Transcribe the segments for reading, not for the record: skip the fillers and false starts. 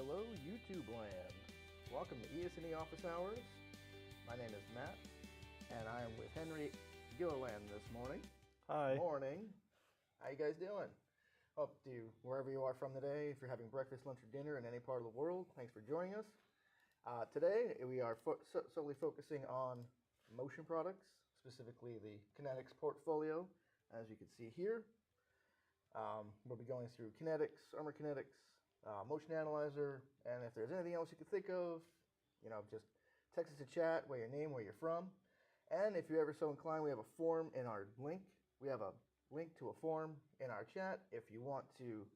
Hello, YouTube land. Welcome to ES&E Office Hours. My name is Matt, and I am with Henry Gilliland this morning. Hi. Morning. How you guys doing? Hope you, wherever you are from today, if you're having breakfast, lunch, or dinner in any part of the world, thanks for joining us. Today, we are solely focusing on motion products, specifically the Kinetics portfolio, as you can see here. We'll be going through Kinetics, Armor Kinetics, Motion Analyzer, and if there's anything else you can think of, just text us a chat, where your name, where you're from. And if you're ever so inclined, we have a form in our link. We have a link to a form in our chat. If you want to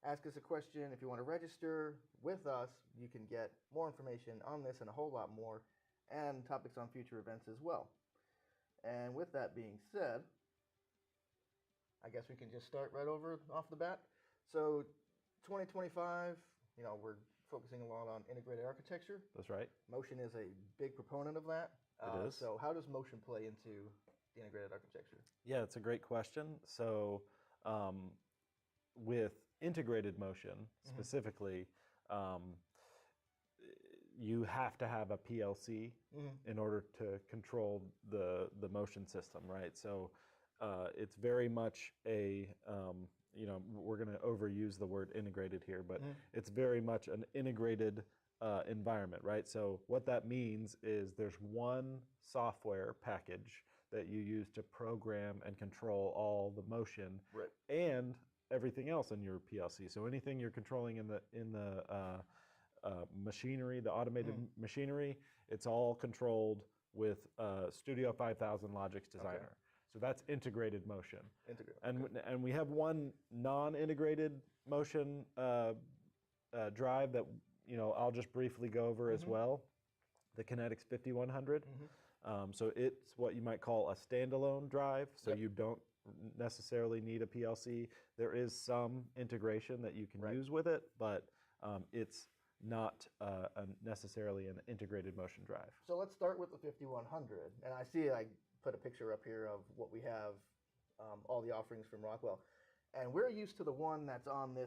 ask us a question, if you want to register with us, you can get more information on this and a whole lot more, and topics on future events as well. And with that being said, I guess we can just start right over off the bat. So 2025, we're focusing a lot on integrated architecture. That's right. Motion is a big proponent of that. It is. So how does motion play into the integrated architecture? Yeah, it's a great question. So with integrated motion specifically, you have to have a PLC in order to control the motion system, right? So it's very much a, we're going to overuse the word integrated here, but it's very much an integrated environment, right? So what that means is there's one software package that you use to program and control all the motion and everything else in your PLC. So anything you're controlling in the machinery, the automated machinery, it's all controlled with Studio 5000 Logix Designer. Okay. So that's integrated motion. And we have one non-integrated motion drive that I'll just briefly go over as well, the Kinetics 5100. So it's what you might call a standalone drive. So you don't necessarily need a PLC. There is some integration that you can use with it, but it's not necessarily an integrated motion drive. So let's start with the 5100. And I see I put a picture up here of what we have, all the offerings from Rockwell. And we're used to the one that's on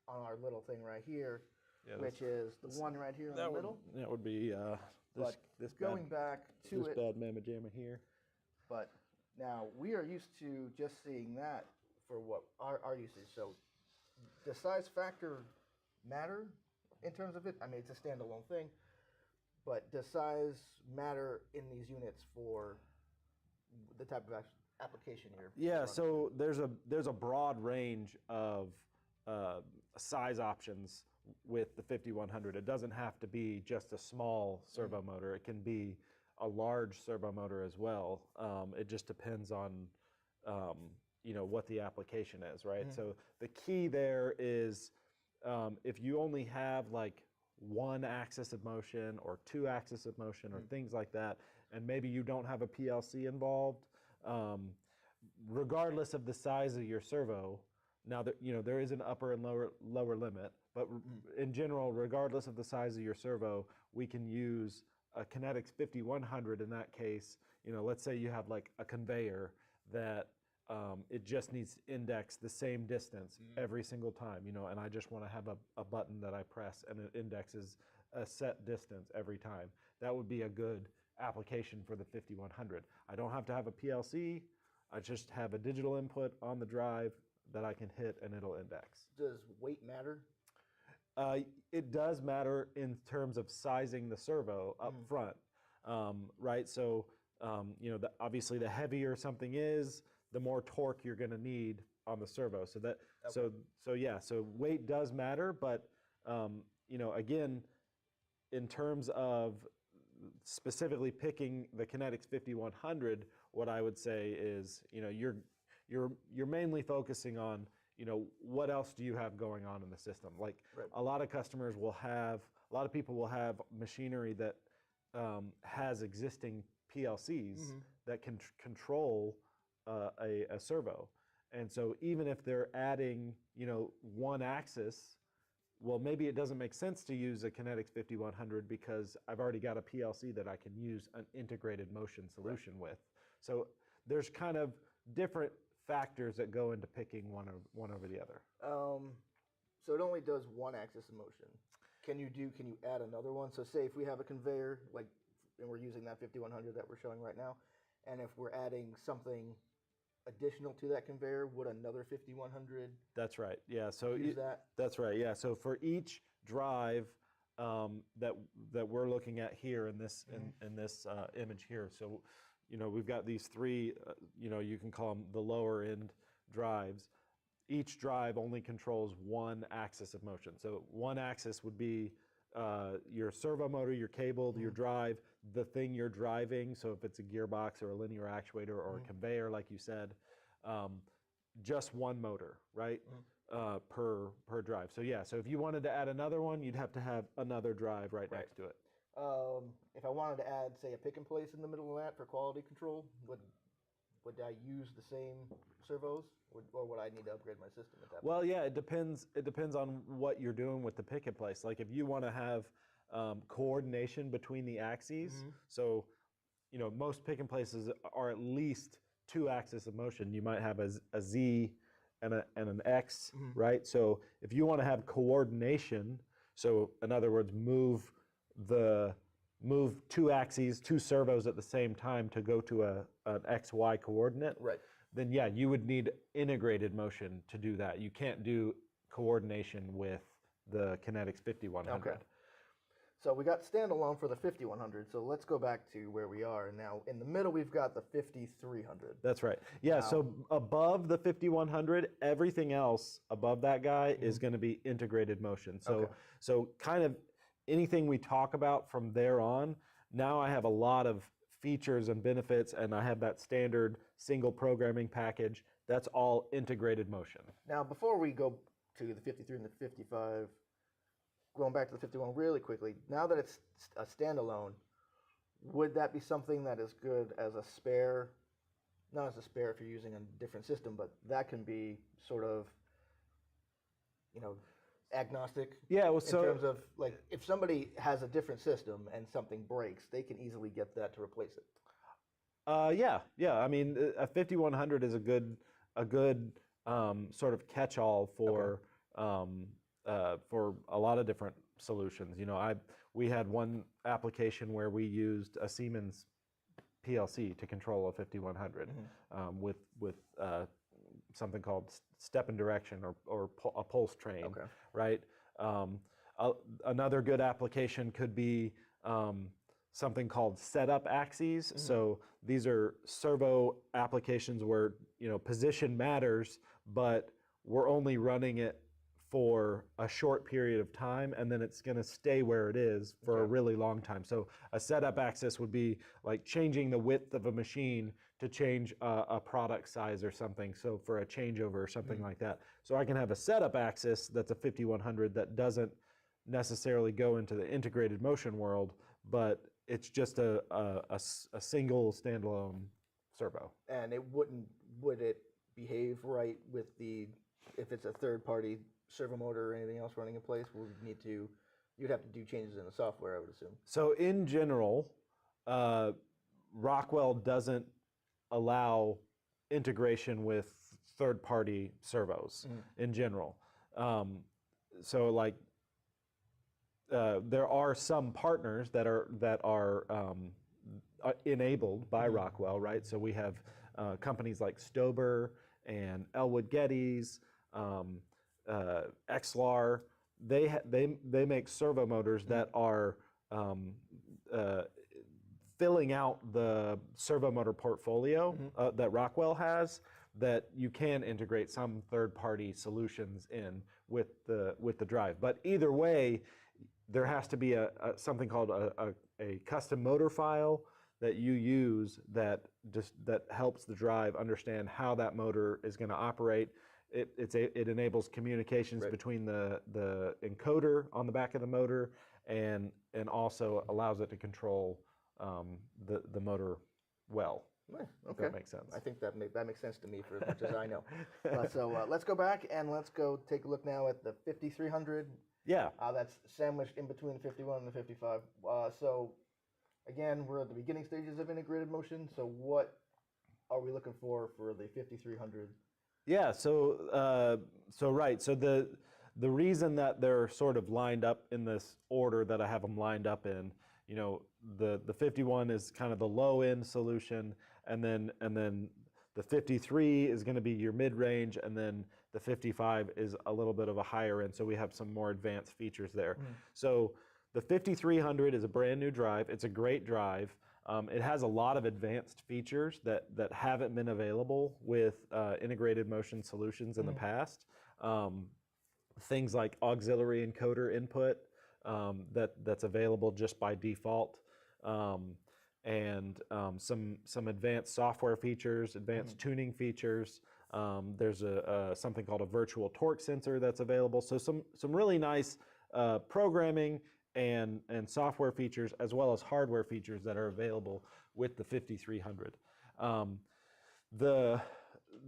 our little thing right here, which is the one right here in the middle. That would be this going back to this bad mamma jamma here. But now we are used to just seeing that for what our usage. So does size factor matter in terms of it? I mean, it's a standalone thing. But does size matter in these units for the type of application you're running? So there's a broad range of size options with the 5100. It doesn't have to be just a small servo motor. It can be a large servo motor as well. It just depends on what the application is, right? So the key there is if you only have like one axis of motion or two axis of motion or things like that, and maybe you don't have a PLC involved, regardless of the size of your servo, now there is an upper and lower limit, but in general, regardless of the size of your servo, we can use a Kinetics 5100 in that case. Let's say you have like a conveyor that it just needs to index the same distance every single time, and I just want to have a button that I press and it indexes a set distance every time. That would be a good application for the 5100. I don't have to have a PLC. I just have a digital input on the drive that I can hit and it'll index. Does weight matter? It does matter in terms of sizing the servo up front, right? So, obviously the heavier something is, the more torque you're going to need on the servo. So that, so weight does matter, but again, in terms of specifically picking the Kinetics 5100, what I would say is, you're mainly focusing on, what else do you have going on in the system? Like a lot of customers will have, a lot of people will have machinery that has existing PLCs that can control a servo. And so even if they're adding, one axis, well, maybe it doesn't make sense to use a Kinetics 5100 because I've already got a PLC that I can use an integrated motion solution with. So there's kind of different factors that go into picking one over the other. So it only does one axis of motion. Can you add another one? So say if we have a conveyor, like, and we're using that 5100 that we're showing right now, and if we're adding something additional to that conveyor, would another 5100 That's right. Yeah. So use that? That's right. Yeah. So for each drive that we're looking at here in this in this image here, so we've got these three. You can call them the lower end drives. Each drive only controls one axis of motion. So one axis would be your servo motor, your cable, your drive, the thing you're driving. So if it's a gearbox or a linear actuator or a conveyor, like you said, just one motor, right? Per drive. So yeah, so if you wanted to add another one, you'd have to have another drive right next to it. If I wanted to add, say, a pick and place in the middle of that for quality control, would I use the same servos, or would I need to upgrade my system at that point? Well, yeah, it depends. It depends on what you're doing with the pick and place. Like if you want to have coordination between the axes, so most pick and places are at least two axes of motion. You might have a Z and an X, right? So if you want to have coordination, so in other words, move two axes, two servos at the same time to go to an XY coordinate, right? Then yeah, you would need integrated motion to do that. You can't do coordination with the Kinetics 5100. Okay. So we got standalone for the 5100. So let's go back to where we are. Now in the middle, we've got the 5300. That's right. Yeah, so above the 5100, everything else above that guy is going to be integrated motion. So so kind of anything we talk about from there on, now I have a lot of features and benefits, and I have that standard single programming package. That's all integrated motion. Now, before we go to the 53 and the 55, going back to the 51 really quickly, now that it's a standalone, would that be something that is good as a spare? Not as a spare if you're using a different system, but that can be sort of, agnostic. Yeah, well, in terms of, like, if somebody has a different system and something breaks, they can easily get that to replace it. Yeah. I mean, a 5100 is a good sort of catch-all for a lot of different solutions. We had one application where we used a Siemens PLC to control a 5100 with something called step and direction or a pulse train, right? Another good application could be something called setup axes. So these are servo applications where position matters, but we're only running it for a short period of time, and then it's going to stay where it is for a really long time. So a setup axis would be like changing the width of a machine to change a product size or something, so for a changeover or something like that. So I can have a setup axis that's a 5100 that doesn't necessarily go into the integrated motion world, but it's just a single standalone servo. And would it behave right with if it's a third-party servo motor or anything else running in place? You'd have to do changes in the software, I would assume. So in general, Rockwell doesn't allow integration with third-party servos in general. So like there are some partners that are enabled by Rockwell, right? So we have companies like Stober and Elwood Geddes, XLAR. They make servo motors that are filling out the servo motor portfolio that Rockwell has, that you can integrate some third-party solutions in with the drive. But either way, there has to be something called a custom motor file that you use that helps the drive understand how that motor is going to operate. It enables communications between the encoder on the back of the motor and also allows it to control the motor well. Okay. If that makes sense. I think that makes sense to me for as much as I know. So let's go back and let's go take a look now at the 5300. Yeah. That's sandwiched in between the 51 and the 55. So again, we're at the beginning stages of integrated motion. So what are we looking for the 5300? Yeah. So right. So the reason that they're sort of lined up in this order that I have them lined up in, you know, the 51 is kind of the low end solution, and then the 53 is going to be your mid range, and then the 55 is a little bit of a higher end. So we have some more advanced features there. So the 5300 is a brand new drive. It's a great drive. It has a lot of advanced features that haven't been available with integrated motion solutions in the past. Things like auxiliary encoder input that's available just by default, and some advanced software features, advanced tuning features. There's something called a virtual torque sensor that's available. So some really nice programming and software features, as well as hardware features that are available with the 5300.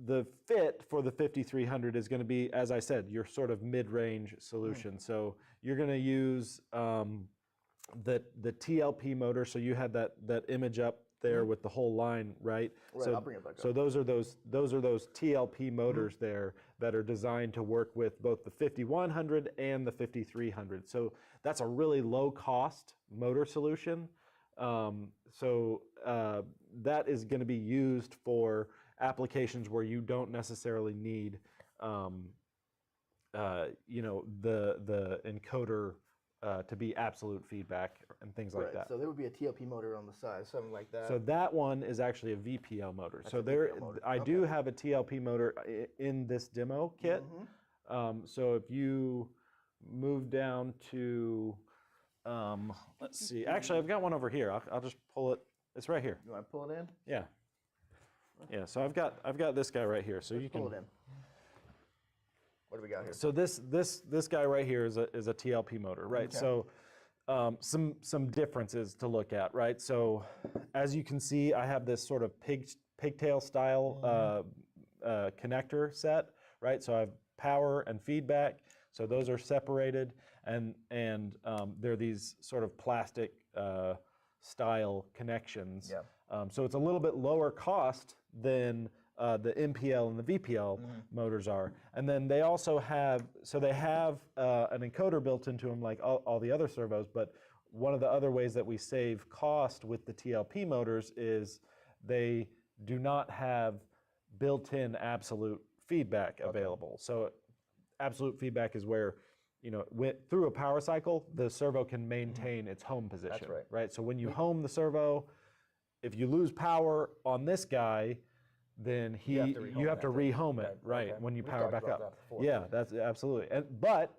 The fit for the 5300 is going to be, as I said, your sort of mid-range solution. So you're going to use the TLP motor. So you had that image up there with the whole line, right? Right, I'll bring it back up. So those are those TLP motors there that are designed to work with both the 5100 and the 5300. So that's a really low cost motor solution. That is going to be used for applications where you don't necessarily need, you know, the encoder to be absolute feedback and things like that. So there would be a TLP motor on the side, something like that. So that one is actually a VPL motor. That's so a there, VPL motor. I do have a TLP motor in this demo kit. So if you move down to, let's see. Actually, I've got one over here. I'll just pull it. It's right here. You want to pull it in? Yeah. Yeah. So I've got this guy right here. So you can pull it in. What do we got here? So this guy right here is a TLP motor, right? Okay. So some differences to look at, right? So as you can see, I have this sort of pigtail style connector set, right? So I have power and feedback. So those are separated, and they're these sort of plastic style connections. Yeah. So it's a little bit lower cost than the MPL and the VPL motors are. And then they also have, they have an encoder built into them like all the other servos, but one of the other ways that we save cost with the TLP motors is they do not have built-in absolute feedback available. So absolute feedback is where, you know, through a power cycle, the servo can maintain its home position. That's right? So when you home the servo, if you lose power on this guy, then you have to rehome it, right? Okay. When you We power talked back about up. that before. Yeah, that's absolutely. But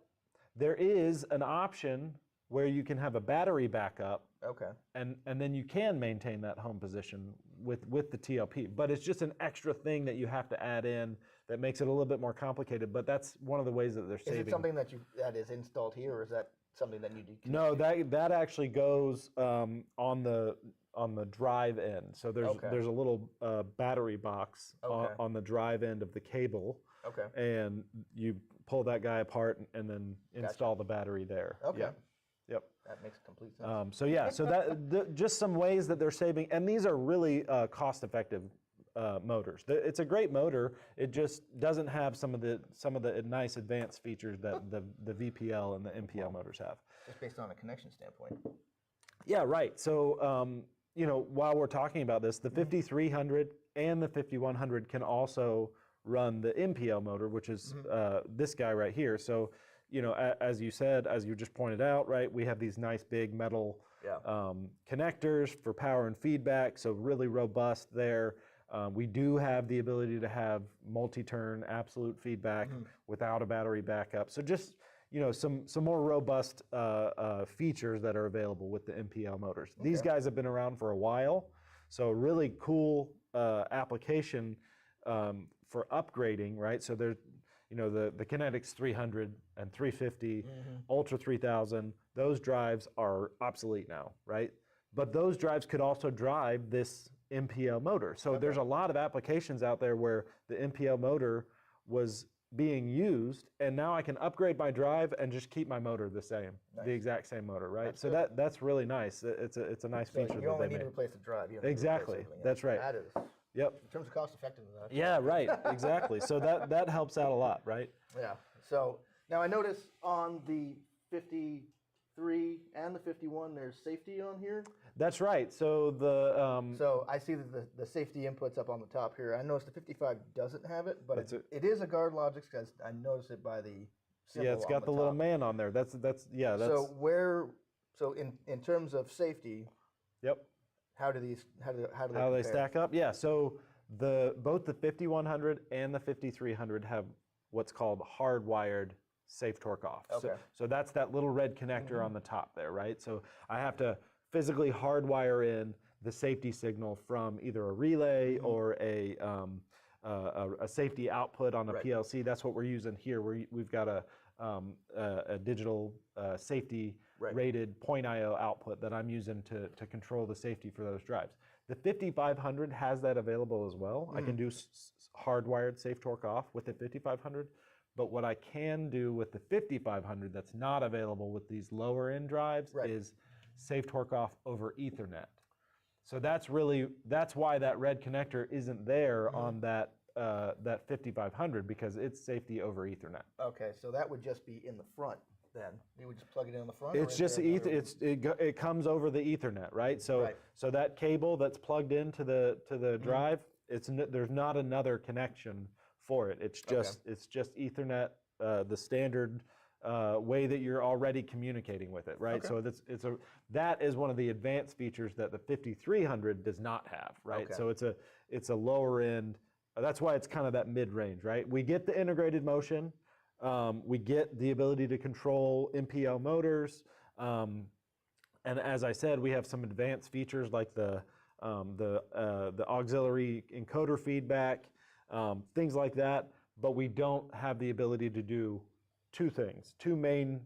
there is an option where you can have a battery backup, Okay. and then you can maintain that home position with the TLP. But it's just an extra thing that you have to add in that makes it a little bit more complicated. But that's one of the ways that they're saving. Is it something that is installed here, or is that something that you do? No, that actually goes on the drive end. So there's a little battery box on the drive end of the cable. Okay. And you pull that guy apart and then install the battery there. Okay. Yep. That makes complete sense. So yeah, so just some ways that they're saving, and these are really cost-effective motors. It's a great motor. It just doesn't have some of the nice advanced features that the VPL and the MPL motors have. Just based on a connection standpoint. Yeah, right. So you know, while we're talking about this, the 5300 and the 5100 can also run the MPL motor, which is this guy right here. So, you know, as you said, as you just pointed out, right, we have these nice big metal connectors for power and feedback, so really robust there. We do have the ability to have multi-turn absolute feedback without a battery backup. So just, you know, some more robust features that are available with the MPL motors. Okay. These guys have been around for a while, so really cool application for upgrading, right? So there's, you know, the Kinetics 300 and 350, Ultra 3000, those drives are obsolete now, right? But those drives could also drive this MPL motor. So there's a lot of applications out there where the MPL motor was being used, and now I can upgrade my drive and just keep my motor the same, the exact same motor, right? So that's really nice. It's a nice feature. You only need to replace the drive. You don't exactly. Need to replace that's right. That is. Yep. In terms of cost effectiveness. Yeah, right. Exactly. So that helps out a lot, right? Yeah. So Now I notice on the 53 and the 51, there's safety on here. That's right. So So I see that the safety input's up on the top here. I noticed the 55 doesn't have it, but it is a guard logic because I noticed it by the symbol. Yeah, it's got the top. little man on there. That's. So in terms of safety. Yep. How do they compare? Stack up? Yeah. So both the 5100 and the 5300 have what's called hardwired safe torque off. Okay. So that's that little red connector on the top there, right? So I have to physically hardwire in the safety signal from either a relay or a safety output on a PLC. That's what we're using here. We've got a digital safety rated point IO output that I'm using to control the safety for those drives. The 5500 has that available as well. I can do hardwired safe torque off with the 5500, but what I can do with the 5500 that's not available with these lower end drives is safe torque off over Ethernet. So that's why that red connector isn't there on that 5500, because it's safety over Ethernet. Okay, so that would just be in the front then. You would just plug it in the front. It's just it comes over the Ethernet, right? So so that cable that's plugged into the drive, there's not another connection for it. It's just Ethernet, the standard way that you're already communicating with it, right? So that is one of the advanced features that the 5300 does not have, right? So it's a lower end. That's why it's kind of that mid-range, right? We get the integrated motion, we get the ability to control MPL motors, and as I said, we have some advanced features like the auxiliary encoder feedback, things like that. But we don't have the ability to do two main,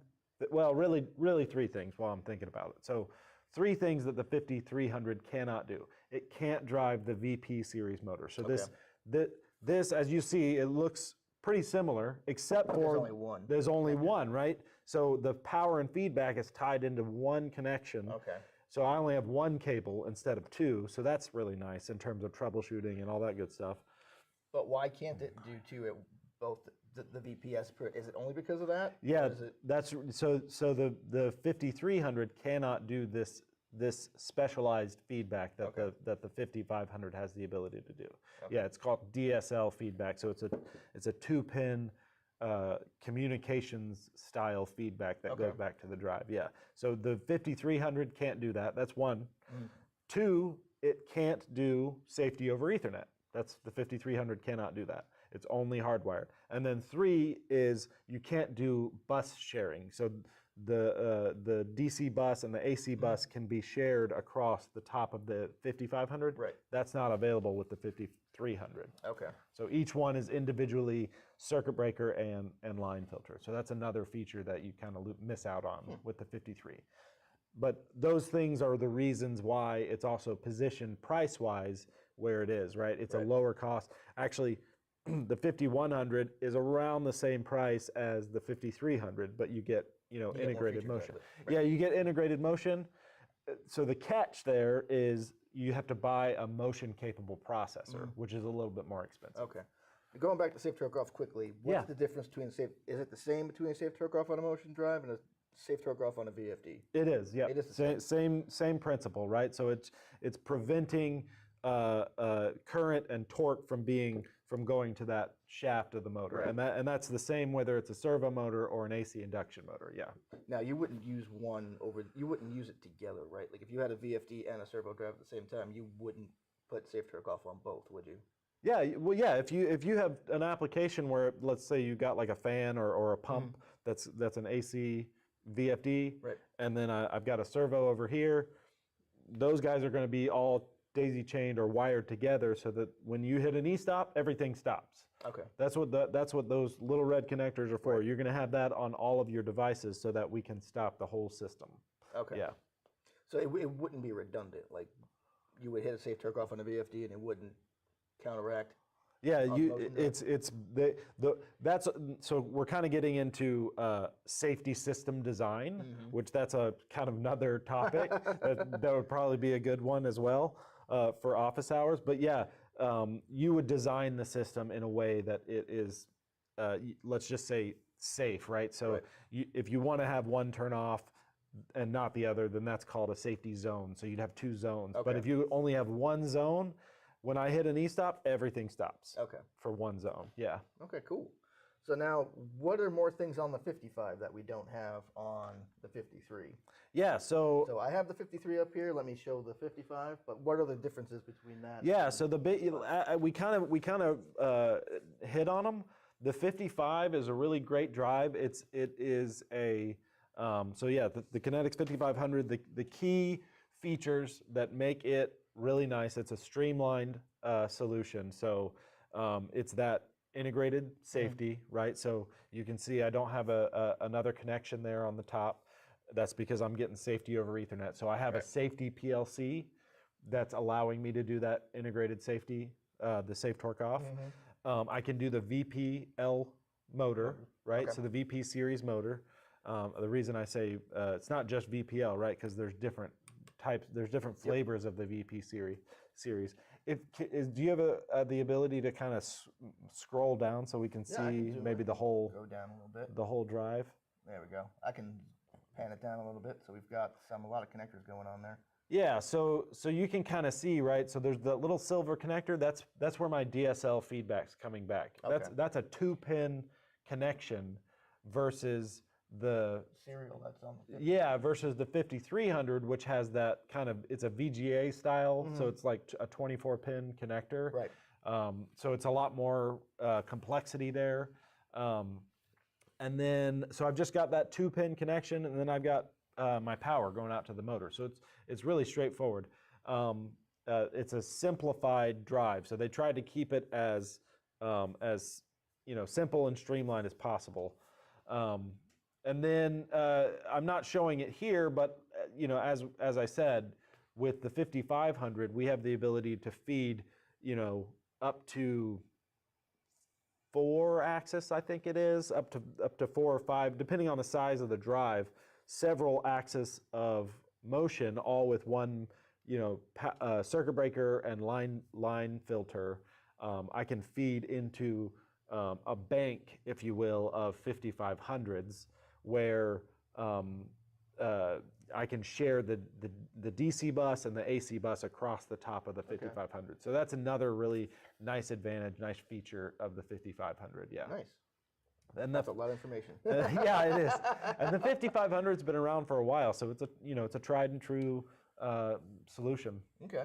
well, really three things while I'm thinking about it. So three things that the 5300 cannot do. It can't drive the VP series motor. So this, as you see, it looks pretty similar, except for there's only one, right? So the power and feedback is tied into one connection. Okay. So I only have one cable instead of two. So that's really nice in terms of troubleshooting and all that good stuff. But why can't it do two at both the VPS? Is it only because of that? Yeah, that's so the 5300 cannot do this specialized feedback that the 5500 has the ability to do. Yeah, it's called DSL feedback. So it's a 2-pin communications style feedback that goes back to the drive. Yeah. So the 5300 can't do that. That's one. Two, it can't do safety over Ethernet. That's the 5300 cannot do that. It's only hardwired. And then three is you can't do bus sharing. So the DC bus and the AC bus can be shared across the top of the 5500. Right. That's not available with the 5300. Okay. So each one is individually circuit breaker and line filter. So that's another feature that you kind of miss out on with the 53. But those things are the reasons why it's also positioned price-wise where it is, right? It's a lower cost. Actually, the 5100 is around the same price as the 5300, but you get, integrated motion. Yeah, you get integrated motion. So the catch there is you have to buy a motion-capable processor, which is a little bit more expensive. Okay. Going back to safe torque off quickly, what's the difference between is it the same between a safe torque off on a motion drive and a safe torque off on a VFD? It is, yeah. It is the same principle, right? So it's preventing current and torque from going to that shaft of the motor, and that's the same whether it's a servo motor or an AC induction motor. Yeah. Now you wouldn't use you wouldn't use it together, right? Like if you had a VFD and a servo drive at the same time, you wouldn't put safe torque off on both, would you? Yeah, well, yeah. If you have an application where, let's say, you got like a fan or a pump that's an AC VFD, and then I've got a servo over here, those guys are going to be all daisy chained or wired together so that when you hit an e-stop, everything stops. Okay. That's what those little red connectors are for. You're going to have that on all of your devices so that we can stop the whole system. Okay. Yeah. So it wouldn't be redundant. Like you would hit a safe torque off on a VFD and it wouldn't counteract. Yeah, so we're kind of getting into safety system design, which that's a kind of another topic that would probably be a good one as well for office hours. But yeah, you would design the system in a way that it is, let's just say, safe, right? So if you want to have one turn off and not the other, then that's called a safety zone. So you'd have two zones. Okay. But if you only have one zone, when I hit an e-stop, everything stops. Okay. For one zone, yeah. Okay, cool. So now, what are more things on the 55 that we don't have on the 53? Yeah, so I have the 53 up here. Let me show the 55. But what are the differences between that? yeah, so the bit we kind of hit on them. The 55 is a really great drive. It is a so yeah, the Kinetics 5500. The key features that make it really nice. It's a streamlined solution. So it's that integrated safety, right? So you can see I don't have another connection there on the top. That's because I'm getting safety over Ethernet. So I have a safety PLC that's allowing me to do that integrated safety, the safe torque off. I can do the VPL motor, right? So the VP series motor. The reason I say it's not just VPL, right? Because there's different types, there's different flavors of the VP series. Do you have the ability to kind of scroll down so we can see maybe the whole, go down a little bit. the whole drive? There we go. I can pan it down a little bit, so we've got a lot of connectors going on there. Yeah, so you can kind of see, right? So there's the little silver connector. That's where my DSL feedback's coming back. Okay. That's a 2-pin connection versus the serial that's on the 50. Versus the 5300, which has that kind of, it's a VGA style, so it's like a 24-pin connector. Right. So it's a lot more complexity there. And then, so I've just got that 2-pin connection, and then I've got my power going out to the motor. So it's really straightforward. It's a simplified drive. So they tried to keep it as simple and streamlined as possible. And then I'm not showing it here, but as I said, with the 5500, we have the ability to feed up to 4 axis, I think it is, up to 4 or 5, depending on the size of the drive, several axis of motion, all with one circuit breaker and line filter. I can feed into a bank, if you will, of 5500s, where I can share the DC bus and the AC bus across the top of the 5500. So that's another really nice advantage, nice feature of the 5500. Yeah. Nice. And that's a lot of information. Yeah, it is. And the 5500's been around for a while, so it's a tried and true solution. Okay.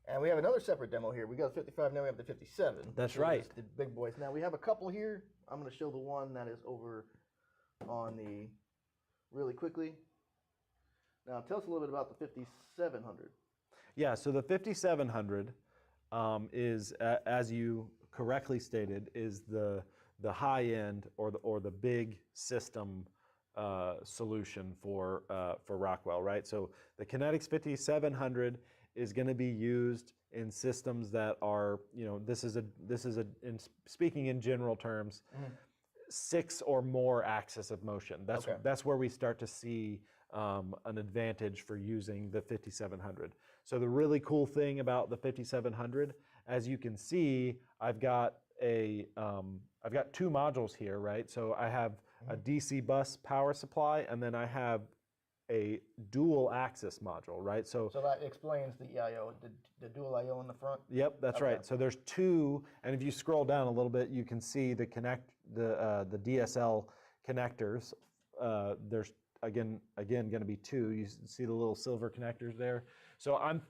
And we have another separate demo here. We got the 55, now we have the 57. That's right. The big boys. Now we have a couple here. I'm going to show the one that is over on the, really quickly. Now tell us a little bit about the 5700. Yeah, so the 5700 is, as you correctly stated, is the high end or the big system solution for Rockwell, right? So the Kinetics 5700 is going to be used in systems that are, this is speaking in general terms, 6 or more axis of motion. That's where we start to see an advantage for using the 5700. So the really cool thing about the 5700, as you can see, I've got 2 modules here, right? So I have a DC bus power supply, and then I have a dual axis module, right? So that explains the EIO, the dual IO in the front? Yep, that's right. So there's 2, and if you scroll down a little bit, you can see the DSL connectors. There's again going to be 2. You see the little silver connectors there. So I'm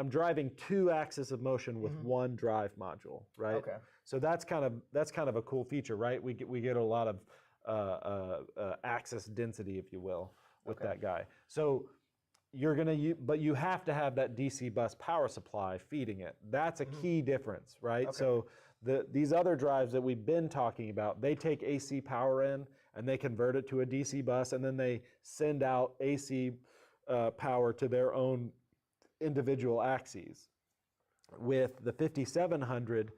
driving 2 axis of motion with 1 drive module, right? Okay. So that's kind of a cool feature, right? We get a lot of axis density, if you will, with that guy. So you're gonna but you have to have that DC bus power supply feeding it. That's a key difference, right? Okay. So these other drives that we've been talking about, they take AC power in and they convert it to a DC bus, and then they send out AC power to their own individual axes. With the 5700,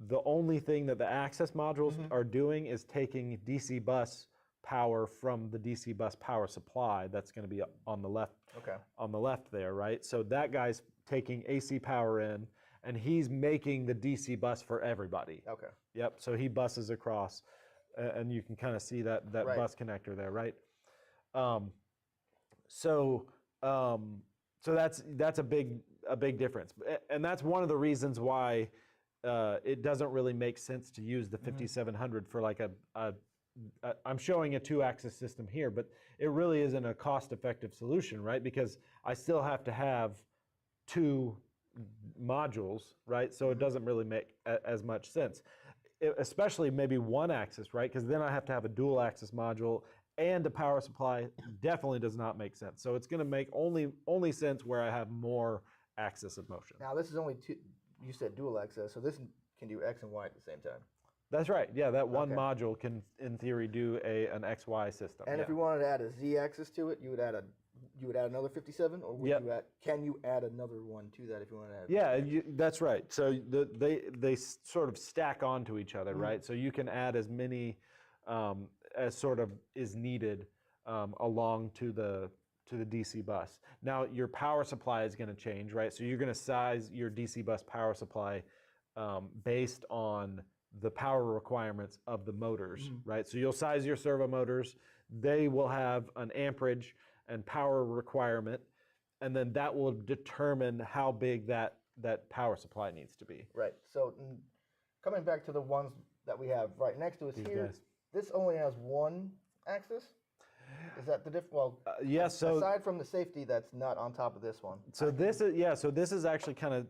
the only thing that the access modules are doing is taking DC bus power from the DC bus power supply. That's going to be on the left. Okay. On the left there, right? So that guy's taking AC power in, and he's making the DC bus for everybody. Okay. Yep. So he buses across. and you can kind of see that Right. bus connector there, right? So that's a big difference, and that's one of the reasons why it doesn't really make sense to use the 5700 for like I'm showing a 2-axis system here, but it really isn't a cost-effective solution, right? Because I still have to have 2 modules, right? So it doesn't really make as much sense, especially maybe 1-axis, right? Because then I have to have a dual-axis module and a power supply. Definitely does not make sense. So it's going to make only sense where I have more axis of motion. Now this is only 2. You said dual axis, so this can do X and Y at the same time. That's right. Yeah, that one module can, in theory, do an XY system. And if you wanted to add a Z axis to it, you would add another 57, or would you add? Can you add another one to that if you want to add? Yeah, that's right. So they sort of stack onto each other, right? So you can add as many as sort of is needed along to the DC bus. Now your power supply is going to change, right? So you're going to size your DC bus power supply based on the power requirements of the motors, right? So you'll size your servo motors. They will have an amperage and power requirement, and then that will determine how big that power supply needs to be. Right. So coming back to the ones that we have right next to us here, this only has 1 axis. Is that the difference? Well, yes. So aside from the safety, that's not on top of this one. So this is So this is actually kind of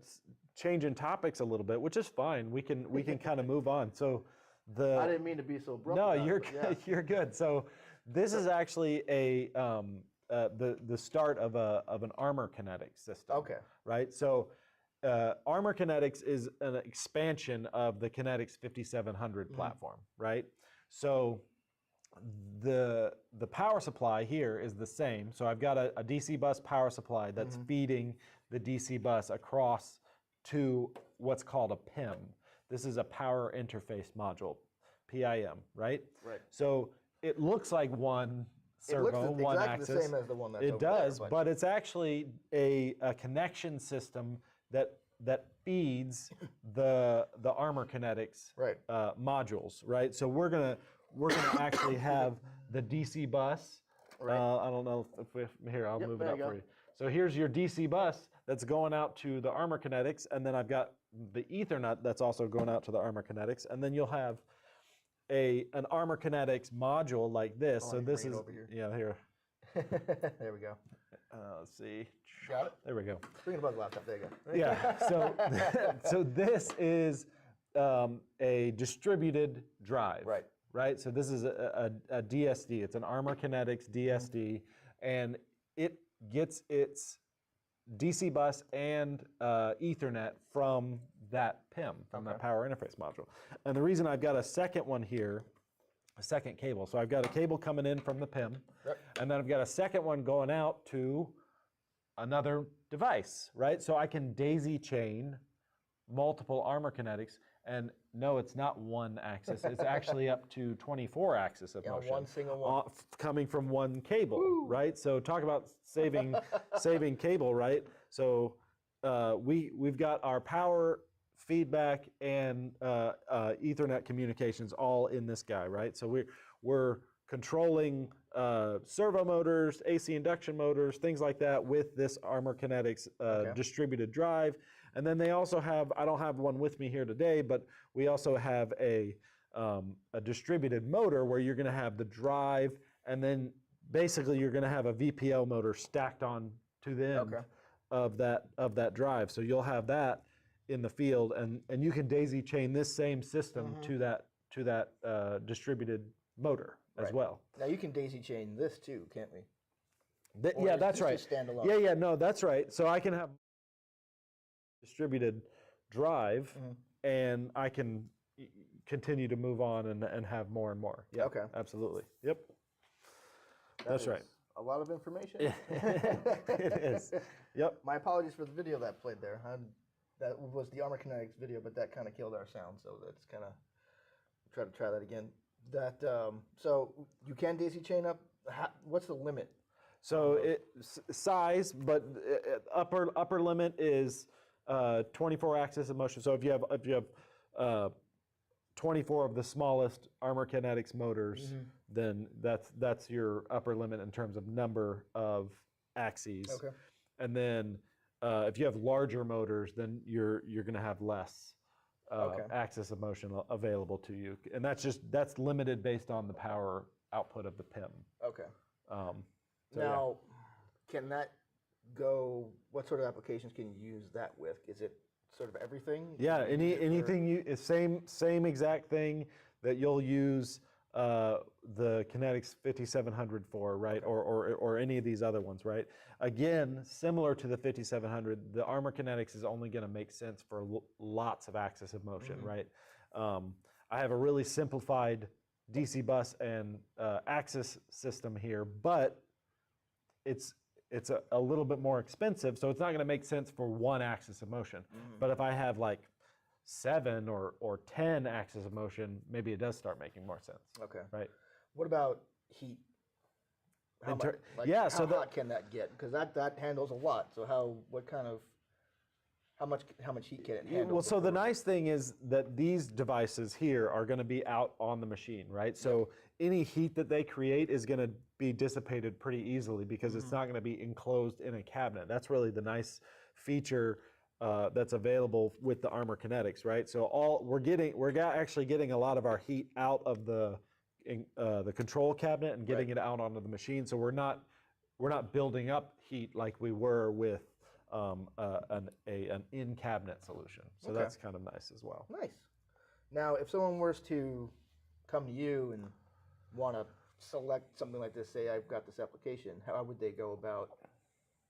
changing topics a little bit, which is fine. We can kind of move on. So I didn't mean to be so abrupt. No, you're good. So this is actually the start of an armor kinetics system. Okay. Right. So armor kinetics is an expansion of the Kinetics 5700 platform. Right. So the power supply here is the same. So I've got a DC bus power supply that's feeding the DC bus across to what's called a PIM. This is a power interface module, PIM, right? Right. So it looks like one servo, one axis. Exactly the same as the one that's it over does, there, but it's actually a connection system that feeds the armor kinetics modules, right? So we're gonna actually have the DC bus. Right. I don't know if here, I'll move it up for you. So here's your DC bus that's going out to the armor kinetics, and then I've got the Ethernet that's also going out to the armor kinetics, and then you'll have an armor kinetics module like this. So this is here. There we go. Let's see. Got it. There we go. Bring it above the laptop. There you go. Yeah. So this is a distributed drive. Right. Right. So this is a DSD. It's an armor kinetics DSD, and it gets its DC bus and Ethernet from that PIM, from that power interface module. And the reason I've got a second one here, a second cable, so I've got a cable coming in from the PIM, and then I've got a second one going out to another device, right? So I can daisy chain multiple armor kinetics, and no, it's not one axis. It's actually up to 24 axis of motion. One single one. Coming from one cable, right? So talk about saving cable, right? So we've got our power, feedback, and Ethernet communications all in this guy, right? So we're controlling servo motors, AC induction motors, things like that with this armor kinetics distributed drive. And then they also have, I don't have one with me here today, but we also have a distributed motor where you're going to have the drive, and then basically you're going to have a VPL motor stacked on to the end of that drive. So you'll have that in the field, and you can daisy chain this same system to that distributed motor as well. Now you can daisy chain this too, can't we? Yeah, that's right. Standalone? Yeah, no, that's right. So I can have distributed drive, and I can continue to move on and have more and more. Yeah, absolutely. Yep. That's right. A lot of information. It is. Yep. My apologies for the video that played there. That was the Armor Kinetics video, but that kind of killed our sound, so that's kind of try that again. So you can daisy chain up. What's the limit? So size, but upper limit is 24 axis of motion. So if you have 24 of the smallest Armor Kinetics motors, then that's your upper limit in terms of number of axes. Okay. And then if you have larger motors, then you're going to have less axis of motion available to you, and that's limited based on the power output of the PIM. Okay. So Now, can that go? What sort of applications can you use that with? Is it sort of everything? Yeah, anything same exact thing that you'll use the Kinetics 5700 for, right? Or any of these other ones, right? Again, similar to the 5700, the Armor Kinetics is only going to make sense for lots of axis of motion, right? I have a really simplified DC bus and axis system here, but it's a little bit more expensive, so it's not going to make sense for one axis of motion. But if I have like 7 or 10 axis of motion, maybe it does start making more sense. Okay. Right. What about heat? How hot can that get? Because that handles a lot. So how much heat can it handle? Well, so the nice thing is that these devices here are going to be out on the machine, right? So any heat that they create is going to be dissipated pretty easily because it's not going to be enclosed in a cabinet. That's really the nice feature that's available with the Armor Kinetics, right? So we're actually getting a lot of our heat out of the control cabinet and getting it out onto the machine. So we're not building up heat like we were with an in-cabinet solution. So that's kind of nice as well. Nice. Now, if someone were to come to you and want to select something like this, say I've got this application, how would they go about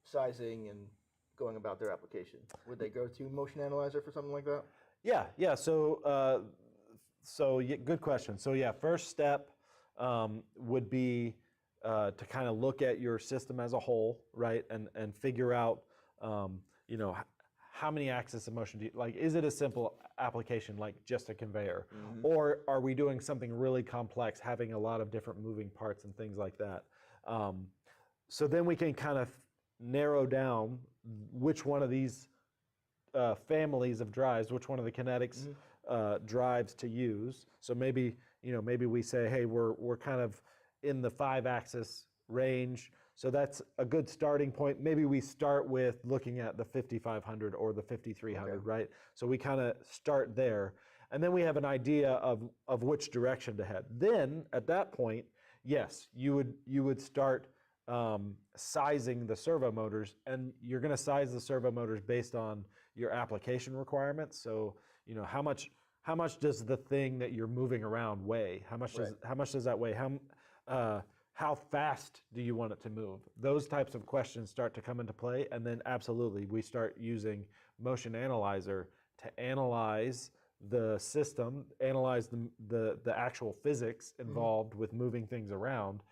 sizing and going about their application? Would they go to Motion Analyzer for something like that? Yeah. So good question. So yeah, first step would be to kind of look at your system as a whole, right, and figure out how many axis of motion do you like? Is it a simple application like just a conveyor, or are we doing something really complex, having a lot of different moving parts and things like that? So then we can kind of narrow down which one of these families of drives, which one of the Kinetics drives to use. So maybe we say, hey, we're kind of in the 5-axis range. So that's a good starting point. Maybe we start with looking at the 5500 or the 5300, right? So we kind of start there. And then we have an idea of which direction to head. Then at that point, yes, you would start sizing the servo motors, and you're going to size the servo motors based on your application requirements. So how much does the thing that you're moving around weigh? How much does that weigh? How fast do you want it to move? Those types of questions start to come into play, and then absolutely we start using Motion Analyzer to analyze the system, analyze the actual physics involved with moving things around,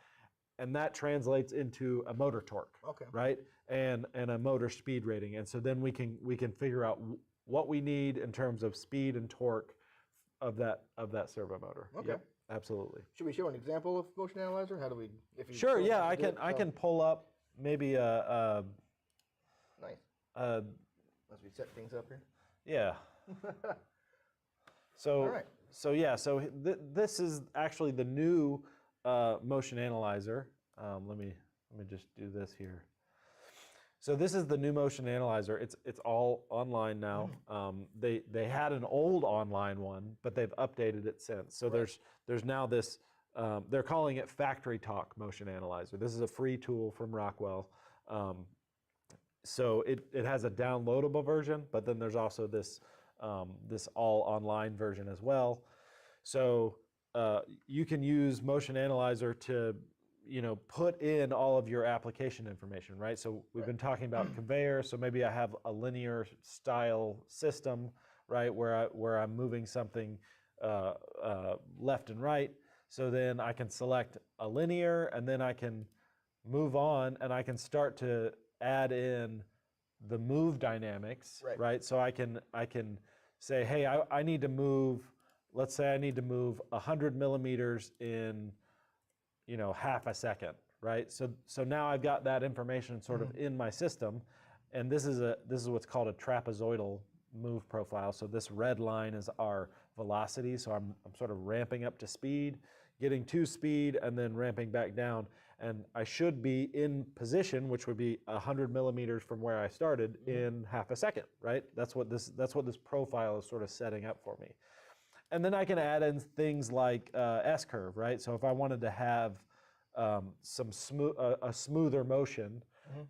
and that translates into a motor torque, right? And a motor speed rating. And so then we can figure out what we need in terms of speed and torque of that servo motor. Okay. Yep, absolutely. Should we show an example of Motion Analyzer? How do we? Sure. Yeah, I can pull up maybe a nice. As we set things up here. Yeah. So. All right. So yeah. So this is actually the new Motion Analyzer. Let me just do this here. So this is the new Motion Analyzer. It's all online now. They had an old online one, but they've updated it since. So there's now this. They're calling it Factory Talk Motion Analyzer. This is a free tool from Rockwell. So it has a downloadable version, but then there's also this all online version as well. So you can use Motion Analyzer to put in all of your application information, right? So we've been talking about conveyor. So maybe I have a linear style system, right, where I'm moving something left and right. So then I can select a linear, and then I can move on, and I can start to add in the move dynamics, right? So I can say, hey, I need to move. Let's say I need to move 100 millimeters in half a second, right? So now I've got that information sort of in my system, and this is what's called a trapezoidal move profile. So this red line is our velocity. So I'm sort of ramping up to speed, getting to speed, and then ramping back down. And I should be in position, which would be 100 millimeters from where I started in half a second, right? That's what this profile is sort of setting up for me. And then I can add in things like S-curve, right? So if I wanted to have a smoother motion,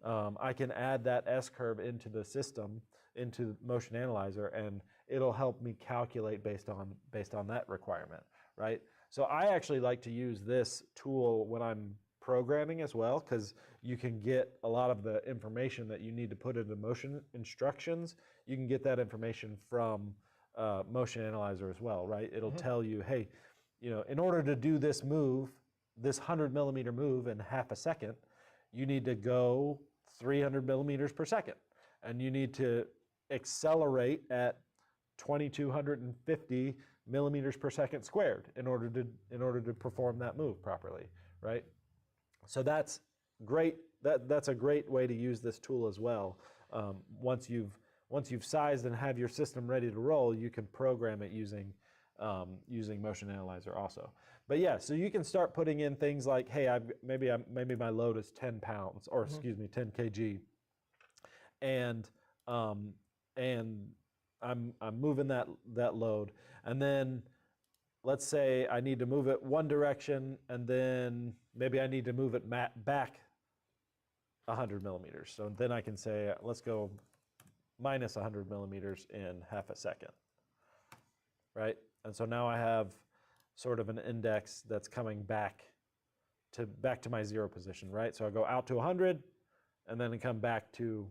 I can add that S-curve into the system, into Motion Analyzer, and it'll help me calculate based on that requirement, right? So I actually like to use this tool when I'm programming as well, because you can get a lot of the information that you need to put into motion instructions. You can get that information from Motion Analyzer as well, right? It'll tell you, hey, in order to do this move, this 100 millimeter move in half a second, you need to go 300 millimeters per second, and you need to accelerate at 2250 millimeters per second squared in order to perform that move properly, right? So that's great. That's a great way to use this tool as well. Once you've sized and have your system ready to roll, you can program it using Motion Analyzer also. But yeah, so you can start putting in things like, hey, maybe my load is 10 pounds, or excuse me, 10 kg, and I'm moving that load, and then let's say I need to move it one direction, and then maybe I need to move it back 100 millimeters. So then I can say, let's go minus 100 millimeters in half a second, right? And so now I have sort of an index that's coming back to my zero position, right? So I go out to 100, and then I come back to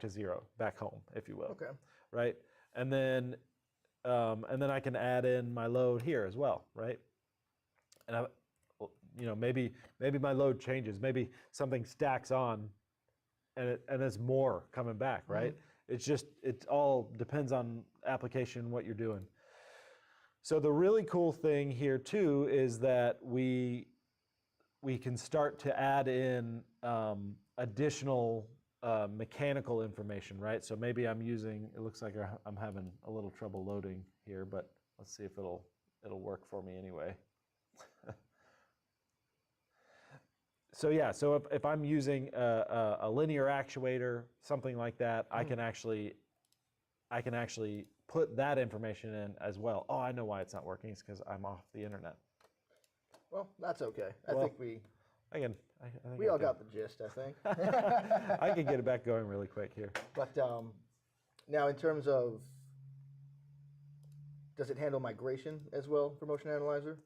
zero, back home, if you will. Okay. Right? And then I can add in my load here as well, right? And maybe my load changes. Maybe something stacks on, and it's more coming back, right? It all depends on application, what you're doing. So the really cool thing here too is that we can start to add in additional mechanical information, right? So maybe I'm using, it looks like I'm having a little trouble loading here, but let's see if it'll work for me anyway. So yeah, so if I'm using a linear actuator, something like that, I can actually put that information in as well. Oh, I know why it's not working. It's because I'm off the internet. Well, that's okay. I think we all got the gist, I think. I can get it back going really quick here. But now in terms of, does it handle migration as well for Motion Analyzer?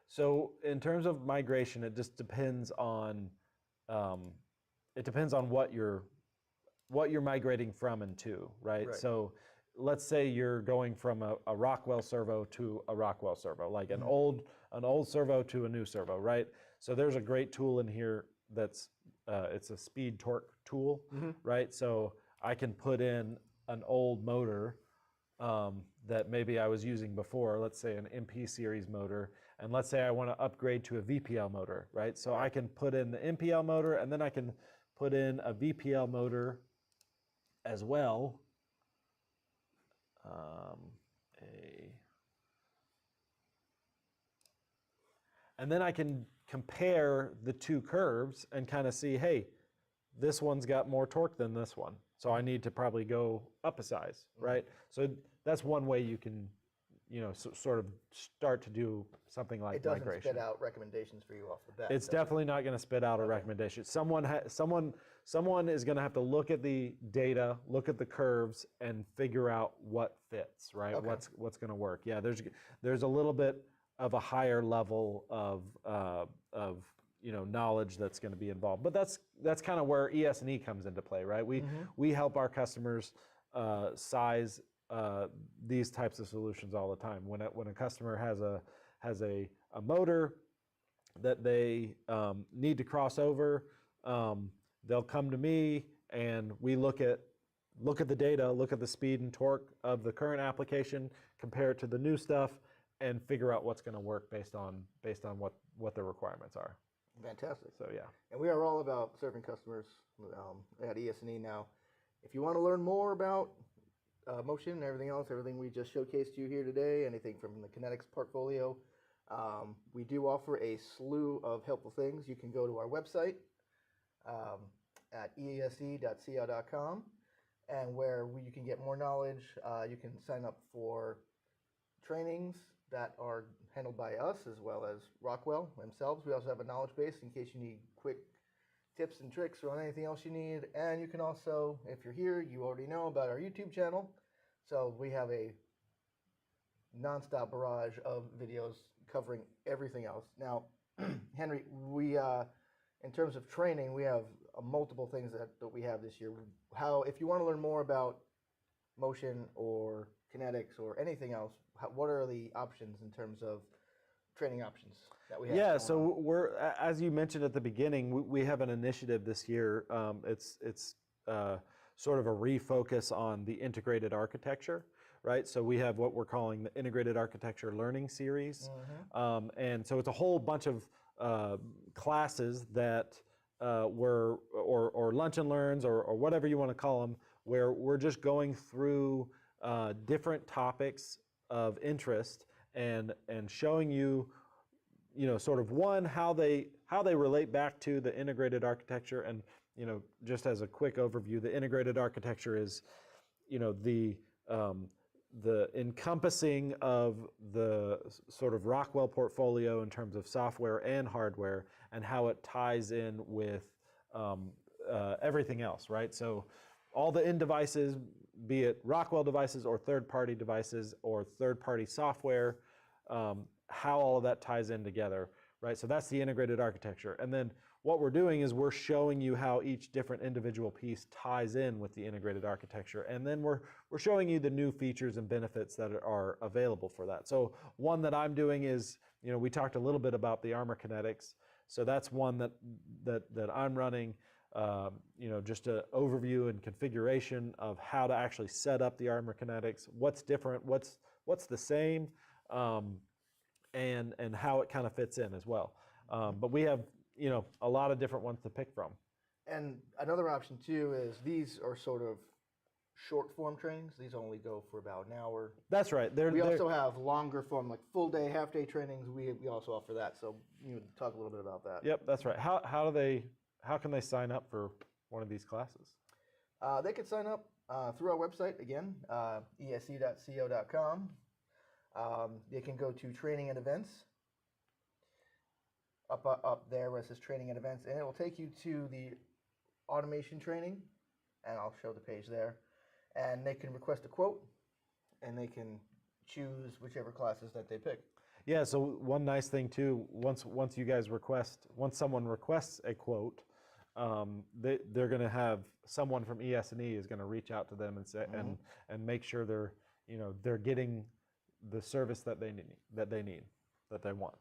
So in terms of migration, it just depends on what you're migrating from and to, right? So let's say you're going from a Rockwell servo to a Rockwell servo, like an old servo to a new servo, right? So there's a great tool in here that's it's a speed torque tool, right? So I can put in an old motor that maybe I was using before, let's say an MP series motor, and let's say I want to upgrade to a VPL motor, right? So I can put in the MPL motor, and then I can put in a VPL motor as well. And then I can compare the two curves and kind of see, hey, this one's got more torque than this one, so I need to probably go up a size, right? So that's one way you can, sort of start to do something like migration. It doesn't spit out recommendations for you off the bat. It's definitely not going to spit out a recommendation. Someone is going to have to look at the data, look at the curves, and figure out what fits, right? Okay. What's going to work. Yeah, there's a little bit of a higher level of knowledge that's going to be involved, but that's kind of where ES&E comes into play, right? We help our customers size these types of solutions all the time. When a customer has a motor that they need to cross over, they'll come to me, and we look at the data, look at the speed and torque of the current application, compare it to the new stuff, and figure out what's going to work based on what the requirements are. Fantastic. So yeah. And we are all about serving customers at ES&E now. If you want to learn more about motion and everything else, everything we just showcased to you here today, anything from the Kinetics portfolio. We do offer a slew of helpful things. You can go to our website at ese.co.com, and where you can get more knowledge. You can sign up for trainings that are handled by us as well as Rockwell themselves. We also have a knowledge base in case you need quick tips and tricks or anything else you need. And you can also, if you're here, you already know about our YouTube channel. So we have a nonstop barrage of videos covering everything else. Now, Henry, we in terms of training, we have multiple things that we have this year. If you want to learn more about motion or kinetics or anything else, what are the options in terms of training options that we have? Yeah, so we're, as you mentioned at the beginning, we have an initiative this year. It's sort of a refocus on the integrated architecture, right? So we have what we're calling the Integrated Architecture Learning Series. And so it's a whole bunch of classes that or lunch and learns or whatever you want to call them, where we're just going through different topics of interest and showing you, sort of one, how they relate back to the integrated architecture. And just as a quick overview, the integrated architecture is the encompassing of the sort of Rockwell portfolio in terms of software and hardware, and how it ties in with everything else, right? So all the end devices, be it Rockwell devices or third-party devices or third-party software, how all of that ties in together, right? So that's the integrated architecture. And then what we're doing is we're showing you how each different individual piece ties in with the integrated architecture. And then we're showing you the new features and benefits that are available for that. So one that I'm doing is, we talked a little bit about the Armor Kinetics. So that's one that I'm running, just an overview and configuration of how to actually set up the Armor Kinetics, what's different, what's the same, and how it kind of fits in as well. But we have, a lot of different ones to pick from. And another option too is these are sort of short form trainings. These only go for about an hour. That's right. We also have longer form, like full day, half day trainings. We also offer that. So you talk a little bit about that. Yep, that's right. How can they sign up for one of these classes? They can sign up through our website again, ese.co.com. They can go to training and events. Up there where it says training and events, and it will take you to the automation training, and I'll show the page there. And they can request a quote, and they can choose whichever classes that they pick. Yeah, so one nice thing too, once someone requests a quote, they're going to have someone from ES&E is going to reach out to them and say and make sure they're getting the service that they need, that they want.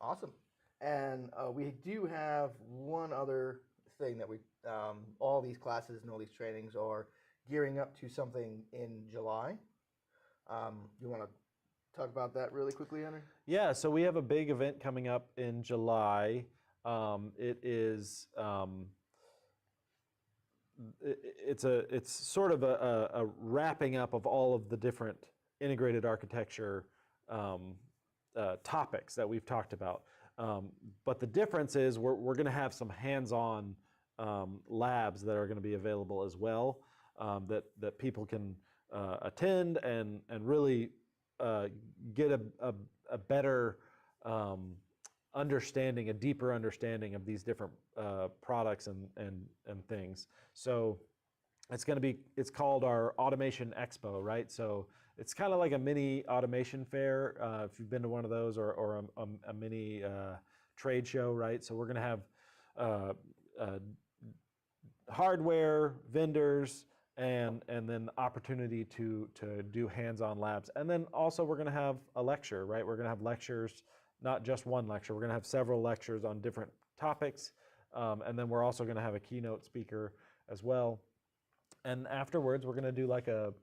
Awesome. And we do have one other thing that all these classes and all these trainings are gearing up to something in July. You want to talk about that really quickly, Henry? Yeah, so we have a big event coming up in July. It's sort of a wrapping up of all of the different integrated architecture topics that we've talked about. But the difference is we're going to have some hands-on labs that are going to be available as well, that people can attend and really get a better understanding, a deeper understanding of these different products and things. So it's called our Automation Expo, right? So it's kind of like a mini automation fair, if you've been to one of those, or a mini trade show, right? So we're going to have hardware vendors and then opportunity to do hands-on labs. And then also we're going to have a lecture, right? We're going to have lectures, not just one lecture. We're going to have several lectures on different topics. And then we're also going to have a keynote speaker as well. And afterwards, we're going to do like a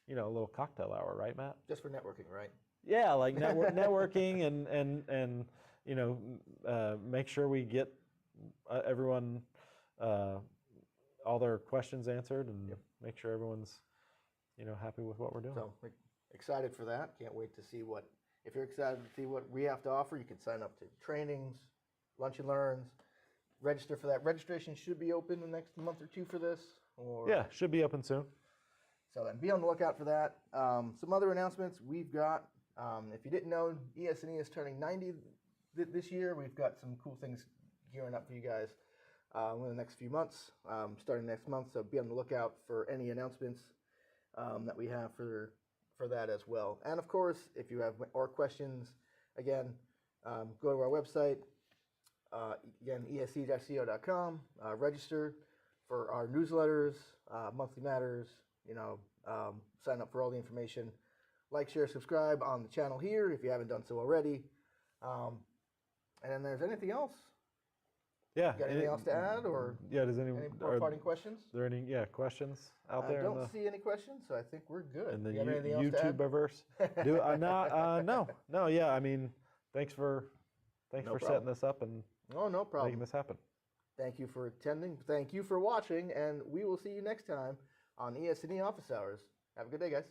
little cocktail hour, right, Matt? Just for networking, right? Yeah, like networking and make sure we get everyone all their questions answered, and make sure everyone's, happy with what we're doing. So excited for that. Can't wait to see what, if you're excited to see what we have to offer, you can sign up to trainings, lunch and learns, register for that. Registration should be open in the next month or two for this. Or Yeah, should be open soon. So then be on the lookout for that. Some other announcements we've got. If you didn't know, ES&E is turning 90 this year. We've got some cool things gearing up for you guys in the next few months, starting next month. So be on the lookout for any announcements that we have for that as well. And of course, if you have more questions, again, go to our website, again, esc.co.com, register for our newsletters, monthly matters, sign up for all the information. Like, share, subscribe on the channel here if you haven't done so already. And then there's anything else? Yeah. Got anything else to add, or does any more parting questions? Are there any questions out there? I don't see any questions, so I think we're good. In the You have anything else to add? YouTubeverse? No. Yeah, I mean, thanks for setting this up and no problem. making this happen. Thank you for attending. Thank you for watching, and we will see you next time on ES&E Office Hours. Have a good day, guys.